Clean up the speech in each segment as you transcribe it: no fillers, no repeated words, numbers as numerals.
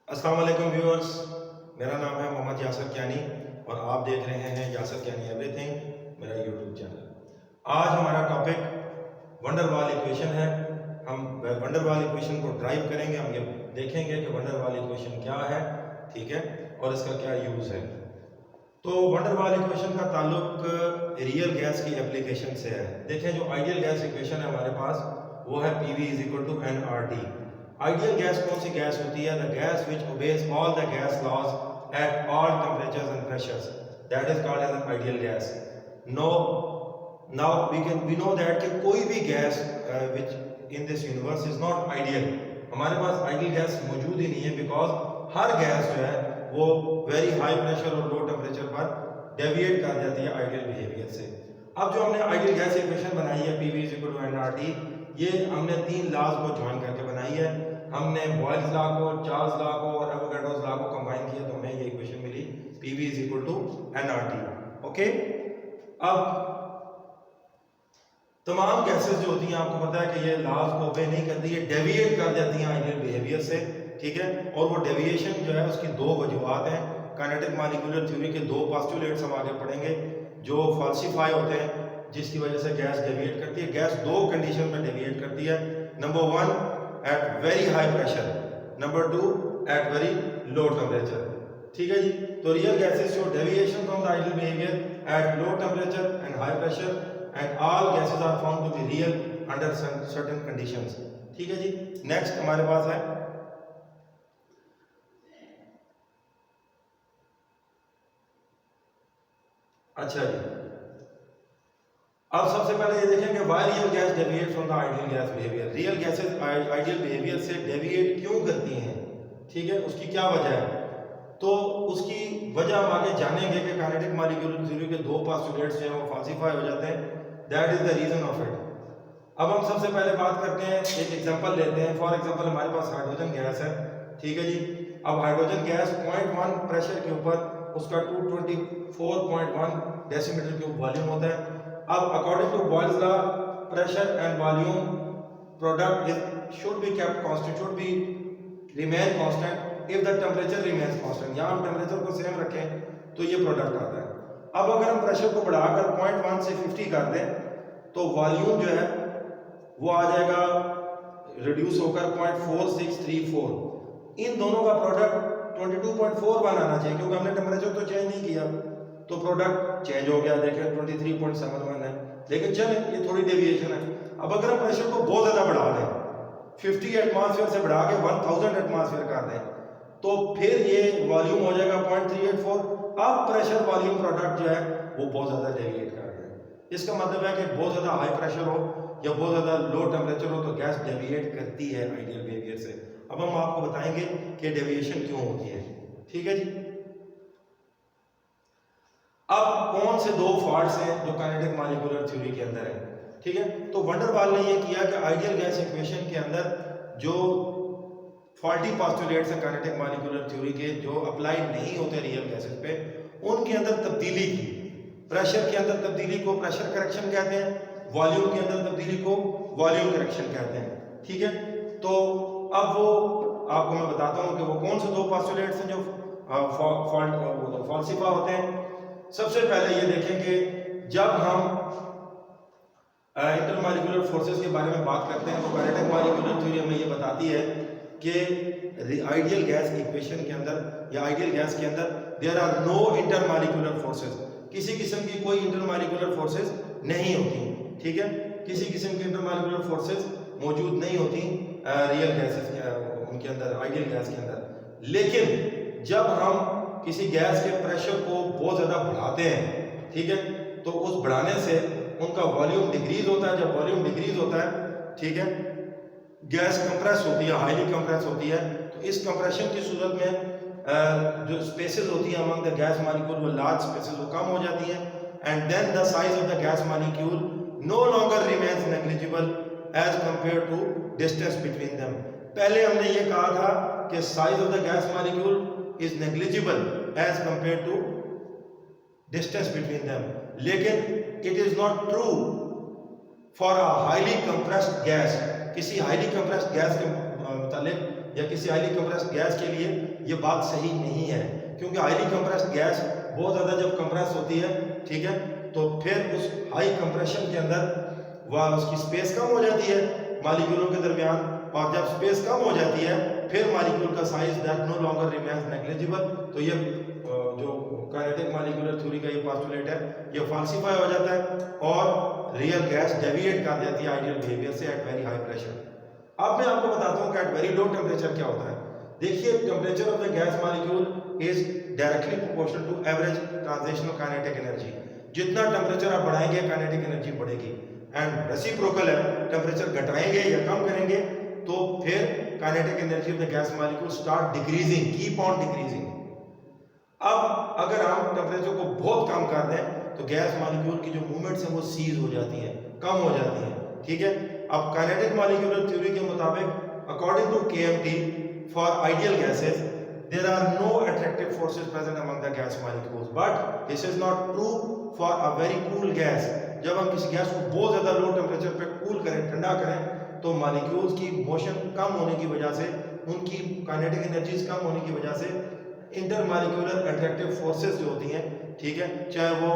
अस्सलाम वालेकुम व्यूअर्स, मेरा नाम है मोहम्मद यासर कियानी और आप देख रहे हैं यासर कियानी एवरीथिंग, मेरा यूट्यूब चैनल। आज हमारा टॉपिक वंडरवाल इक्वेशन है। हम वंडरवाल इक्वेशन को ड्राइव करेंगे। हम ये देखेंगे कि वंडरवाल इक्वेशन क्या है, ठीक है, और इसका क्या यूज़ है। तो वंडरवाल इक्वेशन का ताल्लुक रियल गैस की एप्लीकेशन से है। देखें, जो आइडियल गैस इक्वेशन है हमारे पास वो है PV is equal to NRT। Ideal gas कौन सी गैस होती है? The gas which obeys all the gas laws at all temperatures and pressures, that is called as an ideal gas. No now we know that कि कोई भी gas which in this universe is not ideal. हमारे पास ideal gas मौजूद ही नहीं है, because her gas जो है वो वेरी हाई प्रेशर और लो टेम्परेचर पर डेविएट कर जाती है आइडियल बिहेवियर से। अब जो हमने आइडियल गैस इक्वेशन बनाई है PV is equal to NRT, ये हमने तीन लॉज को ज्वाइन करके बनाई है। हमने बॉयल्स लॉ को, चार्ल्स लॉ को और एवोगाड्रोस लॉ को कंबाइन किया तो हमें ये इक्वेशन मिली PV is equal to NRT। Okay, अब तमाम गैसेस जो होती हैं, आपको पता है कि ये लॉज को ओबे नहीं करती, ये डेविएट कर जाती हैं आइडियल बिहेवियर से, ठीक है। और वो डेविएशन जो है उसकी दो वजूहत हैं। काइनेटिक मॉलिक्यूलर थ्योरी के दो पोस्टुलेट्स हम आगे पढ़ेंगे जो फॉल्सिफाई होते हैं, जिसकी वजह से गैस डेविएट करती है। गैस दो कंडीशन में डेविएट करती है। Number one at very high pressure, number two at very low temperature, ठीक है जी। तो real gases show deviation from the ideal behaviour at low temperature and high pressure and all gases are found to be real under certain conditions, ठीक है जी। Next हमारे पास है अच्छा जी, अब सबसे पहले ये देखेंगे why real gas deviate from the ideal gas behaviour. Real gases ideal behaviour से डेविएट क्यों करती हैं, ठीक है, उसकी क्या वजह है। तो उसकी वजह हम आगे जानेंगे कि काइनेटिक मॉलिक्यूलर थ्योरी के दो पोस्टुलेट्स जो हैं वो फॉल्सिफाई हो जाते हैं, that is the reason of it. अब हम सबसे पहले बात करते हैं, एक एग्जांपल लेते हैं। फॉर एग्जांपल हमारे पास हाइड्रोजन गैस है, ठीक है जी। अब हाइड्रोजन गैस 0.1 प्रेशर के ऊपर उसका 224.1 डेसीमीटर क्यूब वॉल्यूम होता है। अब according to Boyle's law, pressure and volume product is should be kept constant, should be remain constant if the temperature remains constant. यहाँ हम टेम्परेचर को सेम रखें तो ये प्रोडक्ट आता है। अब अगर हम प्रेशर को बढ़ाकर 0.1 से 50 कर दें तो वॉल्यूम जो है वो आ जाएगा रिड्यूस होकर 0.4634। इन दोनों का प्रोडक्ट 22.41 आना चाहिए, क्योंकि हमने टेम्परेचर तो चेंज नहीं किया, तो प्रोडक्ट चेंज हो गया। देखें 23.71 है, लेकिन चले ये थोड़ी डेविएशन है। अब अगर हम प्रेशर को बहुत ज़्यादा बढ़ा दें, 50 एटमॉस्फेयर से बढ़ा के 1000 एटमॉस्फेयर कर दें, तो फिर ये वॉल्यूम हो जाएगा 0.384। अब प्रेशर वॉल्यूम प्रोडक्ट जो है वो बहुत ज़्यादा डेविएट कर रहा है। इसका मतलब है कि बहुत ज़्यादा हाई प्रेशर हो या बहुत ज़्यादा लो टेम्परेचर हो तो गैस डेविएट करती है आइडियल बिहेवियर से। अब हम आपको बताएंगे कि डेविएशन क्यों होती है, ठीक है जी। अब कौन से दो फॉल्ट्स हैं जो काइनेटिक मॉलिक्यूलर थ्योरी के अंदर है, ठीक है। तो वंडरवाल ने ये किया कि आइडियल गैस इक्वेशन के अंदर जो फॉल्टी पोस्टुलेट्स हैं काइनेटिक मॉलिक्यूलर थ्योरी के, जो अप्लाई नहीं होते रियल गैसेस पे, उनके अंदर तब्दीली की। प्रेशर के अंदर तब्दीली को प्रेशर करेक्शन कहते हैं, वॉल्यूम के अंदर तब्दीली को वॉल्यूम करेक्शन कहते हैं, ठीक है। तो अब वो आपको मैं बताता हूँ कि वो कौन से दो पोस्टुलेट्स हैं जो फॉल्सिफाई होते हैं। सबसे पहले ये देखें कि जब हम इंटरमॉलिक्यूलर फोर्सेस के बारे में बात करते हैं तो काइनेटिक मॉलिक्यूलर थ्योरी हमें ये बताती है कि आइडियल गैस इक्वेशन के अंदर या आइडियल गैस के अंदर there are no intermolecular forces, किसी किस्म की कोई इंटरमॉलिक्यूलर फोर्सेस नहीं होती, ठीक है। किसी किस्म की इंटरमॉलिक्यूलर फोर्सेस मौजूद नहीं होती रियल गैसेस उनके अंदर, आइडियल गैस के अंदर। लेकिन जब हम किसी गैस के प्रेशर को बहुत ज़्यादा बढ़ाते हैं, ठीक है, तो उस बढ़ाने से उनका वॉल्यूम डिक्रीज होता है। जब वॉल्यूम डिक्रीज होता है, ठीक है, गैस कंप्रेस होती है, हाईली कंप्रेस होती है। तो इस कंप्रेशन की सूरत में जो स्पेसेस होती हैं अमंग द गैस मॉलिक्यूल, वो लार्ज स्पेसेस वो कम हो जाती हैं, and then the size of the gas molecule no longer remains negligible as compare to distance between them. पहले हमने ये कहा था कि size of the gas molecule is negligible as compared to distance between them, लेकिन it is not true for a highly compressed gas। किसी highly compressed gas के मुतालिक या किसी हाईली कंप्रेस्ड गैस के लिए ये बात सही नहीं है, क्योंकि हाईली कंप्रेस्ड गैस बहुत ज़्यादा जब कंप्रेस होती है, ठीक है, तो फिर उस हाई कंप्रेशन के अंदर वह उसकी स्पेस कम हो जाती है मॉलिक्यूलों के दरमियान, और जब स्पेस कम हो जाती है फिर मॉलिक्यूल का size that no longer remains negligible. तो ये जो काइनेटिक मॉलिक्यूलर थ्योरी का ये पोस्टुलेट है ये फॉल्सिफाई हो जाता है और रियल गैस डेविएट कर देती है आइडियल बिहेवियर से एट वेरी हाई प्रेशर। अब मैं आपको बताता हूँ कि एट वेरी लो टेम्परेचर क्या होता है। देखिए, temperature of the gas molecule is directly proportional to average transitional kinetic energy. जितना टेम्परेचर आप बढ़ाएंगे काइनेटिक एनर्जी बढ़ेगी, एंड रेसिप्रोकल है, टेम्परेचर घटाएंगे या कम करेंगे तो फिर kinetic energy of the gas molecule start decreasing, keep on decreasing. अब अगर हम टेम्परेचर को बहुत कम कर दें तो गैस मॉलिक्यूल की जो मूवमेंट्स हैं वो सीज हो जाती हैं, कम हो जाती हैं, ठीक है। अब काइनेटिक मॉलिक्यूलर थ्योरी के मुताबिक according to KMT for ideal gases there are no attractive forces present among the gas molecules, but this is not true for a very cool gas. जब हम किसी गैस को बहुत ज्यादा लो टेम्परेचर पे cool करें, ठंडा करें, तो मॉलिक्यूल्स की मोशन कम होने की वजह से, उनकी काइनेटिक एनर्जीज कम होने की वजह से इंटर मॉलिक्यूलर अट्रैक्टिव फोर्सेस जो होती हैं, ठीक है, चाहे वो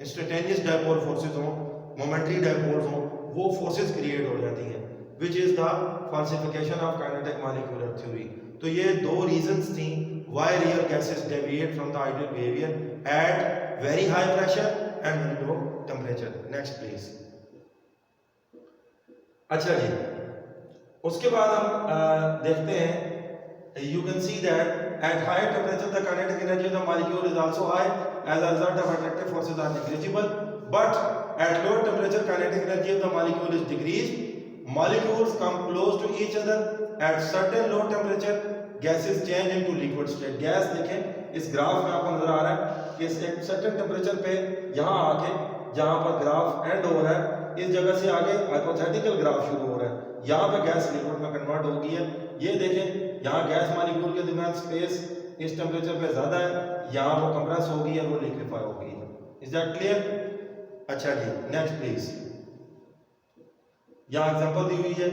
इंस्टेंटेनियस डायपोल फोर्सेस हों, मोमेंटरी डायपोल्स हों, वो फोर्सेस क्रिएट हो जाती हैं, which is the falsification of kinetic molecular theory. तो ये दो रीजंस थी why real gases deviate from the ideal behaviour eight very high pressure and very low temperature. Next please. अच्छा जी, उसके बाद हम देखते हैं, you can see that at higher temperature the kinetic energy of the molecule is also high as a result of attractive forces are negligible, but at lower temperature kinetic energy of the molecule is decreased, molecules come close to each other at certain low temperature gases change into liquid state। Gas देखें इस graph में आपको नजर आ रहा है कि एक certain temperature पे यहाँ आके जहाँ पर ग्राफ एंड हो रहा है, इस जगह से आगे हाइपोथेटिकल ग्राफ शुरू हो रहा है, यहाँ पे गैस लिक्विड में कन्वर्ट हो गई है। ये देखें, यहाँ गैस मॉलिक्यूल के दरमियान स्पेस इस टेम्परेचर पे ज्यादा है, यहाँ वो कंप्रेस हो गई है, वो लिक्विफाई हो गई है। Is that clear? अच्छा जी, नेक्स्ट प्लीज। यहाँ एग्जांपल दी हुई है।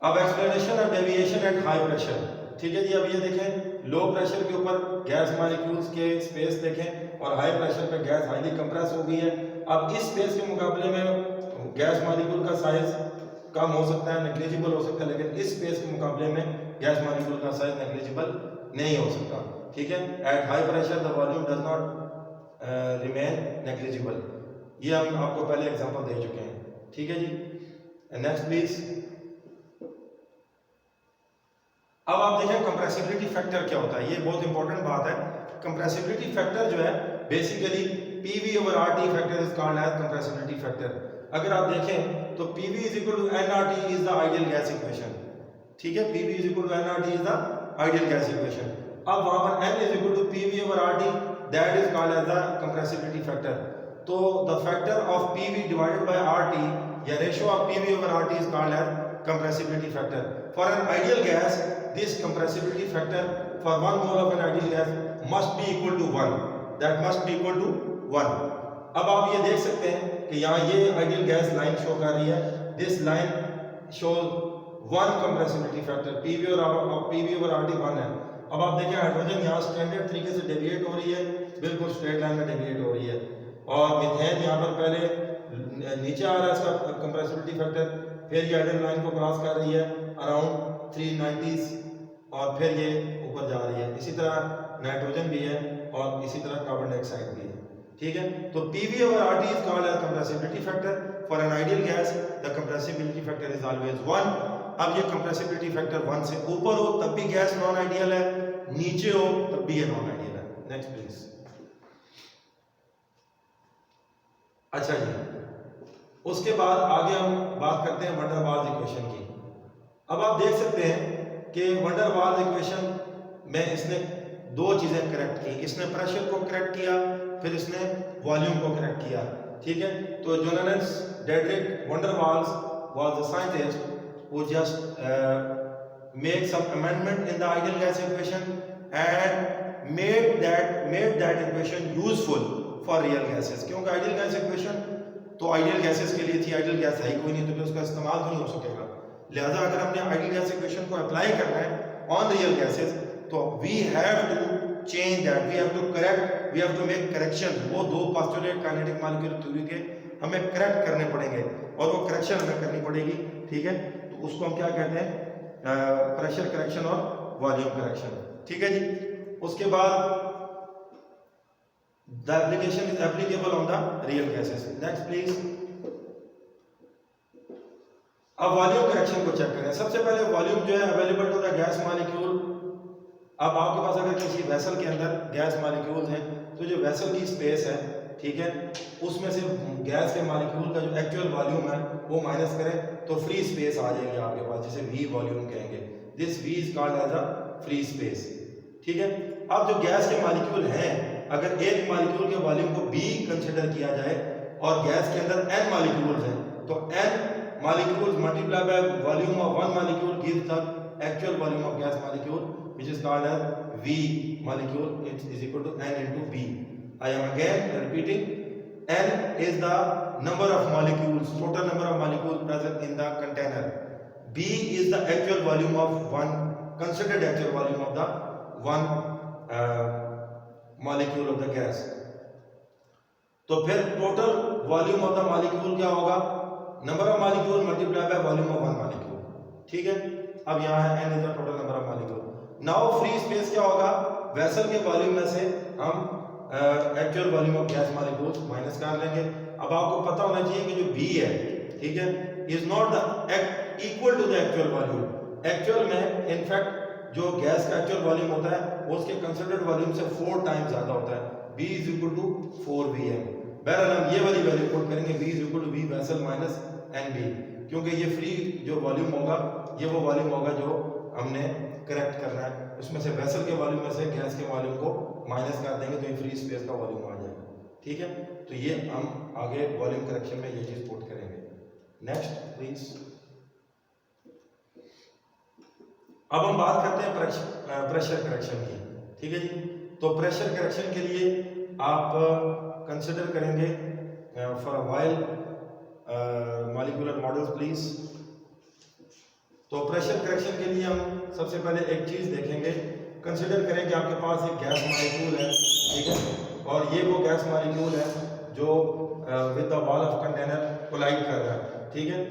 अब explanation of deviation at high pressure, ठीक है जी। अब ये देखें, लो प्रेशर के ऊपर गैस मॉलिक्यूल्स के स्पेस देखें और हाई प्रेशर पे गैस हाईली कंप्रेस हो गई है। अब इस स्पेस के मुकाबले में गैस मॉलिक्यूल का साइज कम हो सकता है, नेग्लिजिबल हो सकता है, लेकिन इस स्पेस के मुकाबले में गैस मॉलिक्यूल का साइज नेग्लिजिबल नहीं हो सकता, ठीक है। At high pressure the volume does not remain negligible. ये हम आपको पहले एग्जांपल दे चुके हैं, ठीक है जी। Next please. अब आप देखें कंप्रेसिबिलिटी फैक्टर क्या होता है, ये बहुत इंपॉर्टेंट बात है। कंप्रेसिबिलिटी फैक्टर जो है basically PV over RT factor is called as compressibility factor. अगर आप देखें तो PV is equal to nRT is the ideal gas equation, ठीक है। PV is equal to nRT is the ideal gas equation। अब वहां पर N is equal to PV over RT, that is called as the compressibility factor। तो the factor of PV divided by RT या ratio of PV over RT is called as compressibility factor। For an ideal gas, this compressibility factor for 1 mole of an ideal gas must be equal to 1, that must be equal to 1। अब आप ये देख सकते हैं कि यहाँ ये ideal gas line show कर रही है, this line show 1 compressibility factor, PV और RT 1 है। अब आप देखें हाइड्रोजन यहाँ स्टैंडर्ड तरीके से डेविएट हो रही है, बिल्कुल स्ट्रेट लाइन में डेविएट हो रही है, और मिथेन यहाँ पर पहले नीचे आ रहा है इसका कंप्रेसिबिलिटी फैक्टर, फिर ये आइडियल लाइन को क्रॉस कर रही है अराउंड 390s और फिर ये ऊपर जा रही है। इसी तरह नाइट्रोजन भी है और इसी तरह कार्बन डाइऑक्साइड भी है, ठीक है। तो PV over RT is called as compressibility factor। For an ideal gas, the compressibility factor is always 1। अब ये compressibility factor 1 से ऊपर हो तब भी गैस नॉन आइडियल है, नीचे हो तब भी ये नॉन आइडियल है। Next please. अच्छा जी, उसके बाद आगे हम बात करते हैं वंडर वाल्स इक्वेशन की। अब आप देख सकते हैं कि वंडर वाल्स इक्वेशन में इसने दो चीजें करेक्ट की, इसने प्रेशर को करेक्ट किया, फिर इसने वॉल्यूम को करेक्ट किया, ठीक है। तो Jonas Diderik van der Waals was the scientist who just make some amendment in the ideal gas equation and made that equation useful for real gases। क्योंकि ideal gas equation तो ideal gases के लिए थी, ideal gas है ही कोई नहीं, तो फिर उसका इस्तेमाल तो नहीं हो सकेगा। लिहाजा अगर हमने आइडियल गैस इक्वेशन को अप्लाई करना है ऑन रियल गैसेस, तो we have to change that, we have to correct, we have to make correction. वो दो पोस्टुलेट काइनेटिक मॉलिक्यूलर थ्योरी के हमें करेक्ट करने पड़ेंगे और वो करेक्शन हमें करनी पड़ेगी, ठीक है। तो उसको हम क्या कहते हैं, प्रेशर करेक्शन और वॉल्यूम करेक्शन, ठीक है जी। उसके बाद the application is applicable on the real gases. Next please. अब वॉल्यूम करेक्शन को चेक करें। सबसे पहले वॉल्यूम जो है available to the gas molecule. अब आपके पास अगर किसी वेसल के अंदर गैस मॉलिक्यूल्स हैं, तो जो वेसल की स्पेस है, ठीक है, उसमें से गैस के मॉलिक्यूल का जो एक्चुअल वॉल्यूम है वो माइनस करें तो फ्री स्पेस आ जाएगी आपके पास, जिसे वी वॉल्यूम कहेंगे। This V is called as a free space, ठीक है। अब जो गैस के मॉलिक्यूल हैं, अगर एक मॉलिक्यूल के वॉल्यूम को बी कंसिडर किया जाए और गैस के अंदर एन मॉलिक्यूल्स हैं, तो N molecules multiplied by volume of one molecule gives the actual volume of gas molecule, which is called as V molecule. It is equal to N into B. I am again repeating. N is the number of molecules, total number of molecules present in the container. B is the actual volume of one, considered actual volume of the one molecule of the gas. तो फिर total volume of the molecule क्या होगा? Number of molecule multiply by volume of one molecule, ठीक है। अब यहाँ है n is the total number of molecule. Now free space क्या होगा, वेसल के वॉल्यूम में से हम actual volume of gas molecules minus कर लेंगे। अब आपको पता होना चाहिए कि जो B है, ठीक है, is not the equal to the actual volume. Actual में इनफैक्ट जो गैस का एक्चुअल वॉल्यूम होता है वो उसके कंसिडर्ड वॉल्यूम से 4 टाइम्स ज्यादा होता है। B is equal to 4Vm। बहरहाल हम ये वाली वैल्यू पुट करेंगे, B is equal to V vessel minus NB, क्योंकि ये फ्री जो वॉल्यूम होगा ये वो वॉल्यूम होगा जो हमने करेक्ट करना है। उसमें से वेसल के वॉल्यूम में से गैस के वॉल्यूम को माइनस कर देंगे तो ये फ्री स्पेस का वॉल्यूम आ जाएगा, ठीक है। तो ये हम आगे वॉल्यूम करेक्शन में ये चीज पुट करेंगे। Next please. अब हम बात करते हैं प्रेशर करेक्शन की, ठीक है जी। तो प्रेशर करेक्शन के लिए आप कंसिडर करेंगे for a while molecular models please. तो प्रेशर करेक्शन के लिए हम सबसे पहले एक चीज देखेंगे। कंसिडर करें कि आपके पास एक गैस मॉलिक्यूल है, ठीक है, और ये वो गैस मॉलिक्यूल है जो with the wall of container collide कर रहा है, ठीक है।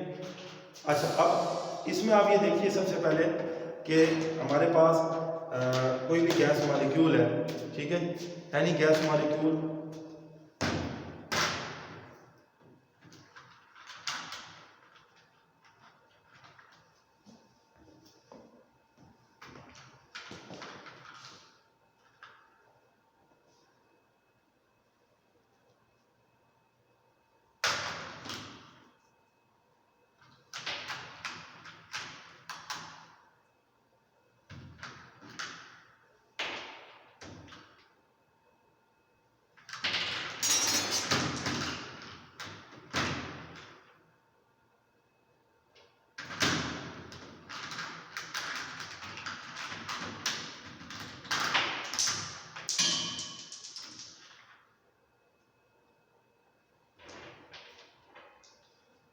अच्छा, अब इसमें आप ये देखिए सबसे पहले कि हमारे पास कोई भी गैस मॉलिक्यूल है, ठीक है, एनी गैस मॉलिक्यूल।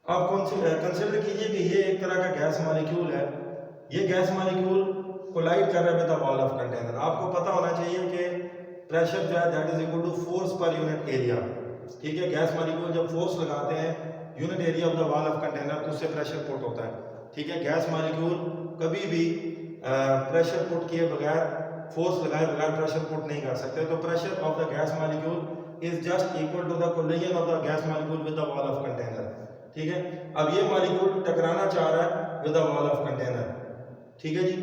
आप कंसिडर कीजिए कि ये एक तरह का गैस मॉलिक्यूल है। ये गैस मॉलिक्यूल कोलाइड कर रहा है with the wall of container. आपको पता होना चाहिए कि प्रेशर जो है that is equal to force per unit area, ठीक है। गैस मॉलिक्यूल जब फोर्स लगाते हैं unit area of the wall of container तो उससे प्रेशर पुट होता है, ठीक है। गैस मॉलिक्यूल कभी भी प्रेशर पुट किए बगैर, फोर्स लगाए बगैर प्रेशर पुट नहीं कर सकते। तो pressure of the gas molecule is just equal to the collision of the gas molecule with the wall of container, ठीक है। अब ये मॉलिक्यूल टकराना चाह रहा है with the wall of container, ठीक है जी।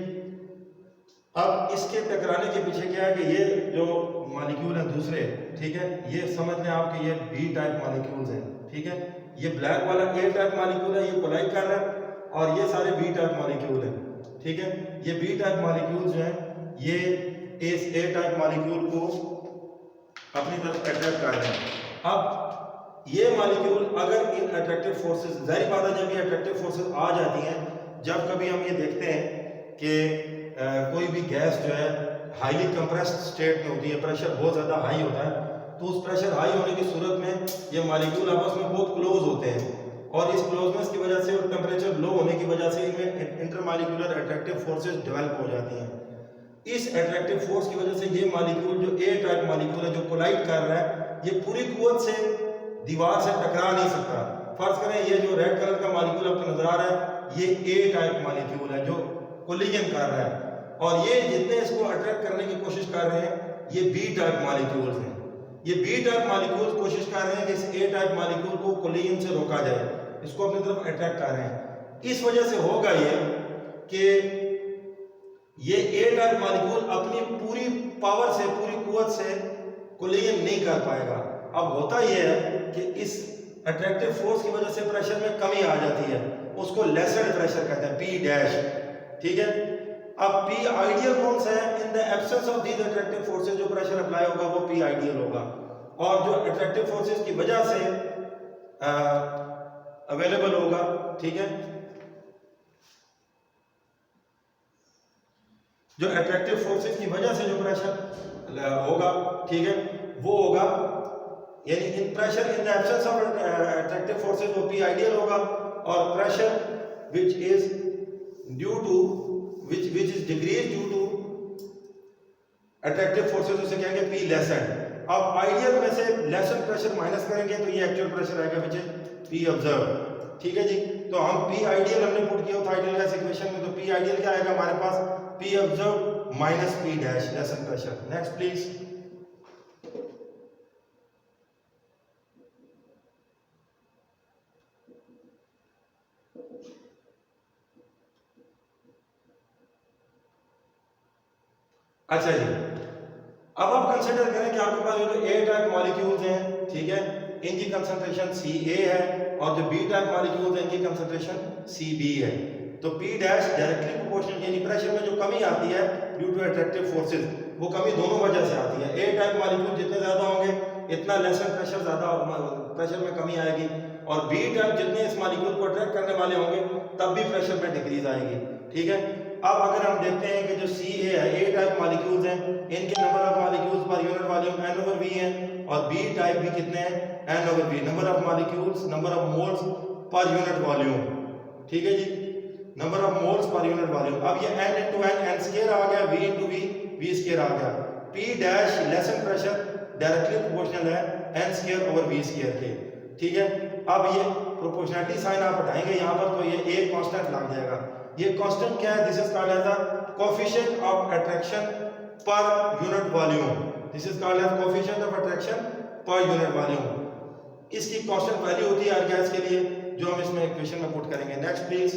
अब इसके टकराने के पीछे क्या है कि ये जो मॉलिक्यूल हैं दूसरे, ठीक है, ये समझ लें आप कि ये बी टाइप मॉलिक्यूल्स हैं, ठीक है। ये ब्लैक वाला ए टाइप मॉलिक्यूल है, ये कोलाइड कर रहा है, और ये सारे बी टाइप मॉलिक्यूल हैं, ठीक है। ये बी टाइप मॉलिक्यूल्स जो हैं ये इस ए टाइप मॉलिक्यूल को अपनी तरफ अट्रैक्ट कर रहे हैं। अब ये मॉलिक्यूल अगर इन अट्रैक्टिव फोर्सेस, जाहिर बात है जब ये अट्रैक्टिव फोर्सेस आ जाती हैं, जब कभी हम ये देखते हैं कि कोई भी गैस जो है हाईली कंप्रेस्ड स्टेट में होती है, प्रेशर बहुत ज़्यादा हाई होता है, तो उस प्रेशर हाई होने की सूरत में ये मॉलिक्यूल आपस में बहुत क्लोज होते हैं। और इस क्लोजनेस की वजह से और टेम्परेचर लो होने की वजह से इनमें इंटरमॉलिक्यूलर अट्रैक्टिव फोर्सेस डेवलप हो जाती हैं। इस अट्रैक्टिव फोर्स की वजह से ये मॉलिक्यूल जो ए टाइप मॉलिक्यूल है जो कोलाइड कर रहा है, ये पूरी कुव्वत से दीवार से टकरा नहीं सकता। फर्ज करें ये जो रेड कलर का मॉलिक्यूल आपको नजर आ रहा है, ये ए टाइप मॉलिक्यूल है जो कोलिजन कर रहा है, और ये जितने इसको अट्रैक्ट करने की कोशिश कर रहे हैं ये बी टाइप मॉलिक्यूल्स हैं। ये बी टाइप मॉलिक्यूल्स कोशिश कर रहे हैं कि इस ए टाइप मॉलिक्यूल को कोलिजन से रोका जाए, इसको अपनी तरफ अट्रैक्ट कर रहे हैं। इस वजह से होगा ये कि ये ए टाइप मॉलिक्यूल अपनी पूरी पावर से, पूरी कुव्वत से कोलिजन नहीं कर पाएगा। अब होता यह है कि इस अट्रैक्टिव फोर्स की वजह से प्रेशर में कमी आ जाती है, उसको लेसर प्रेशर कहते हैं, पी डैश, ठीक है। अब पी आइडियल कौन सा है? इन the absence of these attractive forces जो प्रेशर अप्लाई होगा वो पी आइडियल होगा, और जो अट्रैक्टिव फोर्सेस की वजह से अवेलेबल होगा, ठीक है, जो अट्रैक्टिव फोर्सेस की वजह से जो प्रेशर होगा, ठीक है, वो होगा, यानी in pressure in the absence of attractive forces वो पी आइडियल होगा, और pressure which is due to which is decreased due to attractive forces उसे कहेंगे P lessened। अब आइडियल में से लेसन प्रेशर माइनस करेंगे तो ये एक्चुअल प्रेशर आएगा which is P observed, ठीक है जी। तो हम P आइडियल हमने पुट किया था आइडियल गैस इक्वेशन में, तो P आइडियल क्या आएगा हमारे पास? P observed minus P dash lesson pressure. Next please. अच्छा जी, अब आप कंसिडर करें कि आपके पास जो ए टाइप मॉलिक्यूल्स हैं, ठीक है, इनकी कंसंट्रेशन Ca है, और जो बी टाइप मॉलिक्यूल्स हैं इनकी कंसंट्रेशन Cb है। तो P डैश डायरेक्टली प्रोपोर्शनल, यानी प्रेशर में जो कमी आती है ड्यू टू अट्रैक्टिव फोर्सेस, वो कमी दोनों वजह से आती है। ए टाइप मॉलिक्यूल जितने ज्यादा होंगे इतना लेसन प्रेशर, ज्यादा प्रेशर में कमी आएगी, और बी टाइप जितने इस मॉलिक्यूल को अट्रैक्ट करने वाले होंगे तब भी प्रेशर में डिक्रीज आएगी, ठीक है। अब अगर हम देखते हैं कि जो Ca है, ए टाइप मॉलिक्यूल्स हैं, इनके number of molecules per unit volume n/v है, और बी टाइप भी कितने हैं? n/v, number of molecules, number of moles per unit volume, ठीक है जी, number of moles per unit volume. अब ये n into n, n square आ गया, v into v, v square आ गया। P dash lesson pressure directly proportional है n square over v square के, ठीक है। अब ये प्रोपोर्शनलिटी साइन आप हटाएंगे यहाँ पर तो ये एक कांस्टेंट लग जाएगा। ये कांस्टेंट क्या है? This is called as the coefficient of attraction per unit volume. This is called as coefficient of attraction per unit volume. इसकी कांस्टेंट वैल्यू होती है हर गैस के लिए, जो हम इसमें इक्वेशन में पुट करेंगे। Next please.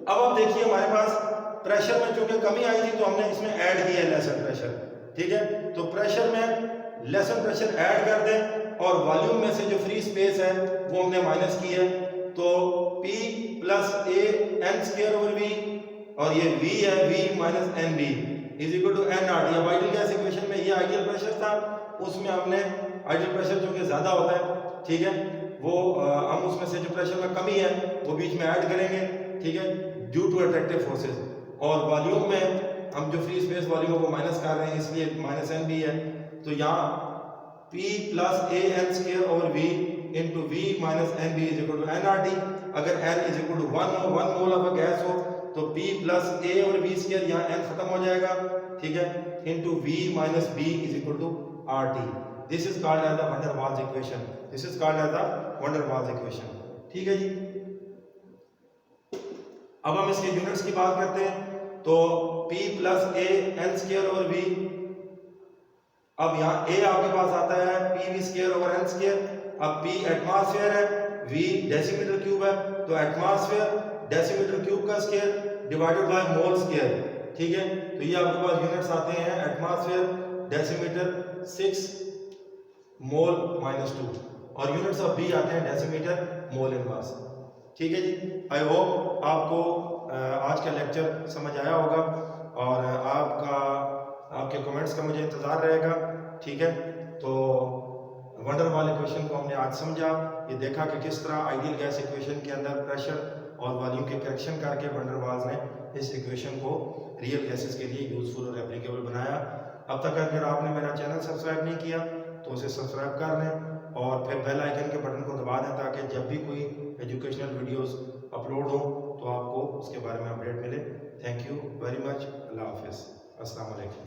अब आप देखिए हमारे पास प्रेशर में चूंकि कमी आई थी तो हमने इसमें ऐड किया है लेसन प्रेशर, ठीक है। तो प्रेशर में लेसन प्रेशर ऐड कर दें, और वॉल्यूम में से जो फ्री स्पेस है वो हमने माइनस की है, तो P plus A n square over V, और ये V है, V minus NB is equal to nRT। अब आइडियल गैस इक्वेशन में ये आइडियल प्रेशर था, उसमें हमने आइडियल प्रेशर जो कि ज्यादा होता है, ठीक है, वो हम उसमें से जो प्रेशर में कमी है वो बीच में ऐड करेंगे, ठीक है, ड्यू टू अट्रैक्टिव फोर्सेस, और वॉल्यूम में हम जो फ्री स्पेस वॉल्यूम है वो माइनस कर रहे हैं, इसलिए माइनस NB है। तो यहाँ P plus A n square over V into V minus NB is equal to nRT। अगर n is equal to 1 mole of a gas हो तो P प्लस A और V स्क्वायर, यहाँ n खत्म हो जाएगा, ठीक है, into V minus B is equal to RT। This is called as the van der Waals equation. This is called as the van der Waals equation, ठीक है जी। अब हम इसके यूनिट्स की बात करते हैं, तो P plus A n square over V, अब यहाँ A आपके पास आता है PV square over n square. अब P एटमॉस्फेयर है, V डेसीमीटर क्यूब है, तो एटमॉस्फेयर डेसीमीटर क्यूब का square divided by mole square, ठीक है। तो ये आपके पास यूनिट्स आते हैं एटमॉस्फेयर डेसीमीटर 6 मोल माइनस 2, और यूनिट्स ऑफ B आते हैं डेसीमीटर मोल इनवर्स, ठीक है जी। आई होप आपको आज का लेक्चर समझ आया होगा, और आपके कमेंट्स का मुझे इंतज़ार रहेगा, ठीक है। तो वंडर वाल इक्वेशन को हमने आज समझा, ये देखा कि किस तरह आइडियल गैस इक्वेशन के अंदर प्रेशर और वॉल्यूम के करेक्शन करके वंडर वाल्स ने इस इक्वेशन को रियल गैसेस के लिए यूजफुल और एप्लीकेबल बनाया। अब तक अगर आपने मेरा चैनल सब्सक्राइब नहीं किया तो उसे सब्सक्राइब कर लें, और फिर बेल आइकन के बटन को दबा दें ताकि जब भी कोई एजुकेशनल वीडियोस अपलोड हो तो आपको उसके बारे में अपडेट मिले। Thank you very much. अल्लाह हाफिज़। अस्सलाम वालेकुम।